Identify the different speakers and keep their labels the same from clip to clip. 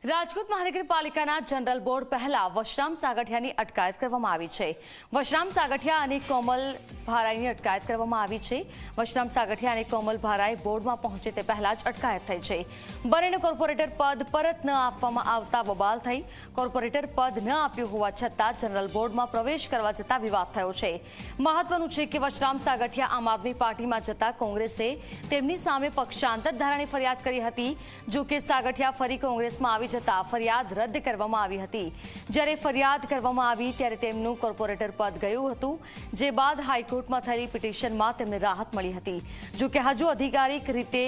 Speaker 1: રાજકોટ મહાનગરપાલિકાના general board પહેલા વશરામ સાગઠિયાની અટકાયત કરવામાં આવી છે। વશરામ સાગઠિયા અને કોમલ ભારાઈની અટકાયત કરવામાં આવી છે। વશરામ સાગઠિયા અને કોમલ ભારાઈ બોર્ડમાં પહોંચે તે પહેલા જ અટકાયત થઈ છે। બંનેને કોર્પોરેટર પદ પરત ન આપવામાં આવતા બબાલ થઈ। કોર્પોરેટર પદ ન આપ્યું હોવા છતાં જનરલ બોર્ડમાં પ્રવેશ કરવા જતાં વિવાદ થયો છે। મહત્વનું છે કે વશરામ સાગઠિયા આમ આદમી પાર્ટીમાં જતા કોંગ્રેસે તેમની સામે પક્ષાંતર ધારાની ફરિયાદ કરી હતી। જો કે સાગઠિયા ફરી કોંગ્રેસમાં આવી જતા ફરિયાદ રદ કરવામાં આવી હતી। જ્યારે ફરિયાદ કરવામાં આવી ત્યારે તેમનું કોર્પોરેટર પદ ગયું હતું, જે બાદ હાઈકોર્ટમાં થયેલી પિટિશનમાં તેમને રાહત મળી હતી। જો કે હજુ અધિકારિક રીતે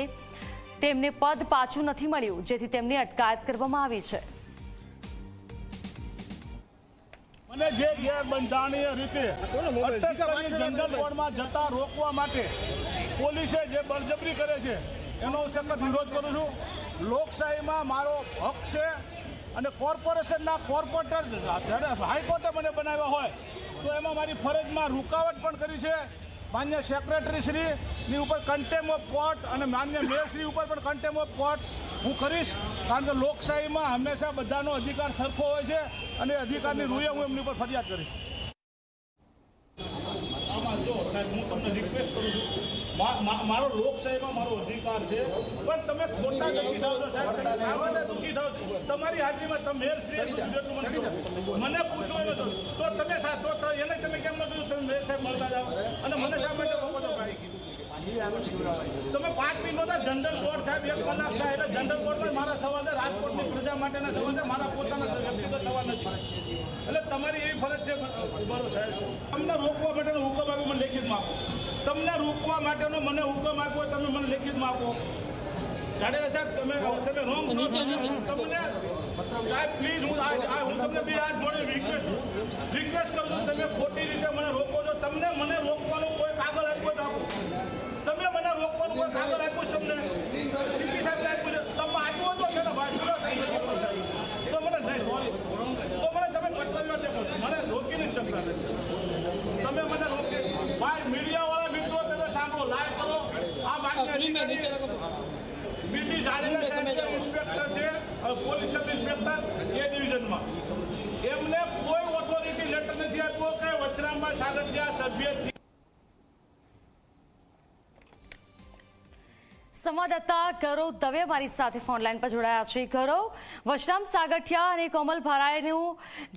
Speaker 1: તેમને પદ પાછું નથી મળ્યું, જેથી તેમની અટકાયત કરવામાં આવી છે।
Speaker 2: મને જે ગેરબંધારણીય રીતે જનરલ બોર્ડમાં જતા રોકવા માટે પોલીસે જે બળજબરી કરે છે એનો હું સખત વિરોધ કરું છું। લોકશાહીમાં મારો હક છે અને કોર્પોરેશનના કોર્પોરેટર જ્યારે હાઈકોર્ટે મને બનાવ્યા હોય તો એમાં મારી ફરજમાં રૂકાવટ પણ કરી છે। માન્ય સેક્રેટરી શ્રીની ઉપર કન્ટેમ્પ ઓફ કોર્ટ અને માન્ય મેયરશ્રી ઉપર પણ કન્ટેમ્પ ઓફ કોર્ટ હું કરીશ, કારણ કે લોકશાહીમાં હંમેશા બધાનો અધિકાર સરખો હોય છે અને અધિકારની રૂએ હું એમની ઉપર ફરિયાદ કરીશ। આમાં જો સાહેબ હું તમને રિક્વેસ્ટ કરું છું, મારો લોકશાહીમાં મારો અધિકાર છે, પણ તમે ખોટા દુઃખી થાવ છો સાહેબ, સામાન્ય દુઃખી થાવ છો। તમારી હાજરીમાં તમે મેયરશ્રીએ મને પૂછો તો તમે તો એને તમે કેમ ન કીધું તમે મેયર સાહેબ મળતા જાઓ અને મને શા માટે કહો છો ભાઈ? તમે 5 મિનિટ નહોતા જનરલ બોર્ડ સાહેબ 1 કલાક થાય એટલે જનરલ બોર્ડમાં મારા સવાલ છે, રાજકોટની પ્રજા માટેના સવાલ છે, મારા પોતાના વ્યક્તિગત સવાલ નથી। એટલે તમારી એવી ફરજ છે બરોબર સાહેબ, તમને રોકવા માટેનો હુકમ આપ્યો મને લેખિતમાં આપો। તમને રોકવા માટેનો મને હુકમ આપ્યો તમે મને લેખિતમાં આપો। જાડેજા સાહેબ તમે રોંગ છો, તમને સાહેબ પ્લીઝ હું તમને બે હાથ જોડે રિક્વેસ્ટ કરું છું, તમે ખોટી રીતે મને રોકો છો। તમને મને રોકવાનું કોઈ કાગળ આપ્યો તો આપો, તમે મને રોકવાનું કોઈ કાગળ આપ્યું છે તમને સીપી સાહેબ આપ્યું છે, તમે આપ્યું હતો છે ને ભાઈ તો મને નહીં સોરી તો મને તમે પત્રવ્યવહાર દેખો મને રોકી નહીં શકતા, તમે મને રોકી ભાઈ મીડિયાવાળા મિત્રો તમે સાંભળો લાઈવ કરો। આ માન્ય બીટી જાડેજા સાહેબ ઇન્સ્પેક્ટર છે પોલીસ સબ ઇન્સ્પેક્ટર એ ડિવિઝનમાં, એમને કોઈ ઓથોરિટી લેટર નથી આપ્યો કે વશરામભાઈ સાગઠિયા સભ્ય।
Speaker 1: સંવાદદાતા ગૌરવ દવે મારી સાથે ફોન લાઈન પર જોડાયા છે। ગૌરવ, વશરામ સાગઠિયા અને કોમલ ભારાઈનું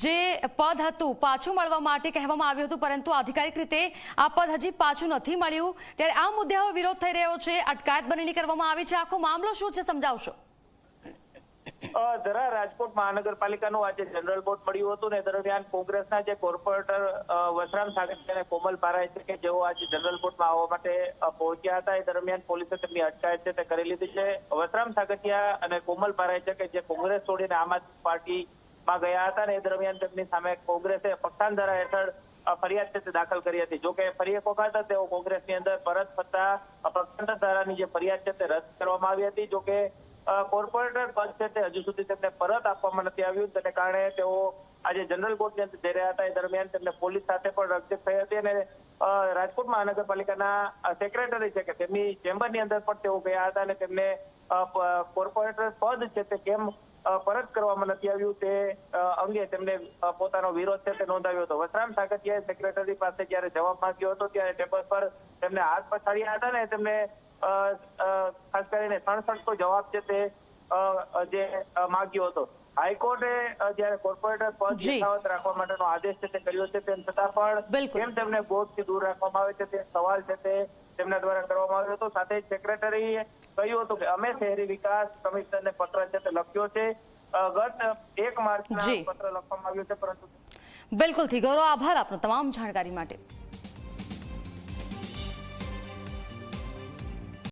Speaker 1: જે પદ હતું પાછું મળવા માટે કહેવામાં આવ્યું હતું, પરંતુ આધિકારિક રીતે આ પદ હજી પાછું નથી મળ્યું, ત્યારે આ મુદ્દે હવે વિરોધ થઈ રહ્યો છે, અટકાયત બંનેની કરવામાં આવી છે, આખો મામલો શું છે સમજાવશો?
Speaker 3: જરા રાજકોટ મહાનગરપાલિકાનું આજે જનરલ બોર્ડ મળ્યું હતું ને દરમિયાન કોંગ્રેસના જે કોર્પોરેટર વશરામ સાગઠિયા અને કોમલ ભારાઈ છે કે જેઓ આજે જનરલ બોર્ડમાં આવવા માટે પહોંચ્યા હતા, એ દરમિયાન પોલીસે તેમની અટકાયત છે તે કરી લીધી છે। વશરામ સાગઠિયા અને કોમલ ભારાઈ છે કે જે કોંગ્રેસ છોડીને આમ આદમી પાર્ટીમાં ગયા હતા ને એ દરમિયાન તેમની સામે કોંગ્રેસે પક્ષાંતર ધારા હેઠળ ફરિયાદ છે તે દાખલ કરી હતી। જો કે ફરી એક વખત તેઓ કોંગ્રેસની અંદર પરત ફરતા પક્ષાંતર ધારાની જે ફરિયાદ છે તે રદ કરવામાં આવી હતી। જો કે કોર્પોરેટર પદ છે તે હજુ સુધી તેમને પરત આપવામાં નથી આવ્યું, તેને કારણે તેઓ આજે જનરલ બોર્ડની અંદર જઈ રહ્યા હતા, એ દરમિયાન તેમને પોલીસ સાથે પણ રકઝક થઈ હતી અને રાજકોટ મહાનગરપાલિકાના સેક્રેટરી છે કે તેમની ચેમ્બરની અંદર પણ તેઓ ગયા હતા અને તેમને કોર્પોરેટર પદ છે તે કેમ પરત કરવામાં નથી આવ્યું તે અંગે તેમને પોતાનો વિરોધ છે તે નોંધાવ્યો હતો। વશરામ સાગઠિયાએ સેક્રેટરી પાસે જ્યારે જવાબ માંગ્યો હતો ત્યારે ટેબલ પર તેમને હાથ પછાડ્યા હતા ને તેમને ખાસ કરીને સણસણતો જવાબ છે તે જે માંગ્યો હતો। હાઈકોર્ટે જયારે કોર્પોરેટર પદ યથાવત રાખવા માટેનો આદેશ છે તે કર્યો છે, તેમ છતાં પણ કેમ તેમને બોર્ડથી દૂર રાખવામાં આવે છે તે સવાલ છે તે તેમના દ્વારા કરવામાં આવ્યો હતો। સાથે જ સેક્રેટરીએ કહ્યું હતું કે અમે શહેરી વિકાસ કમિશનરને પત્ર છે તે લખ્યો છે, ગત 1 માર્ચના પત્ર લખવામાં આવ્યો છે, પરંતુ
Speaker 1: બિલકુલથી ગૌરવ, આભાર આપનો તમામ જાણકારી માટે।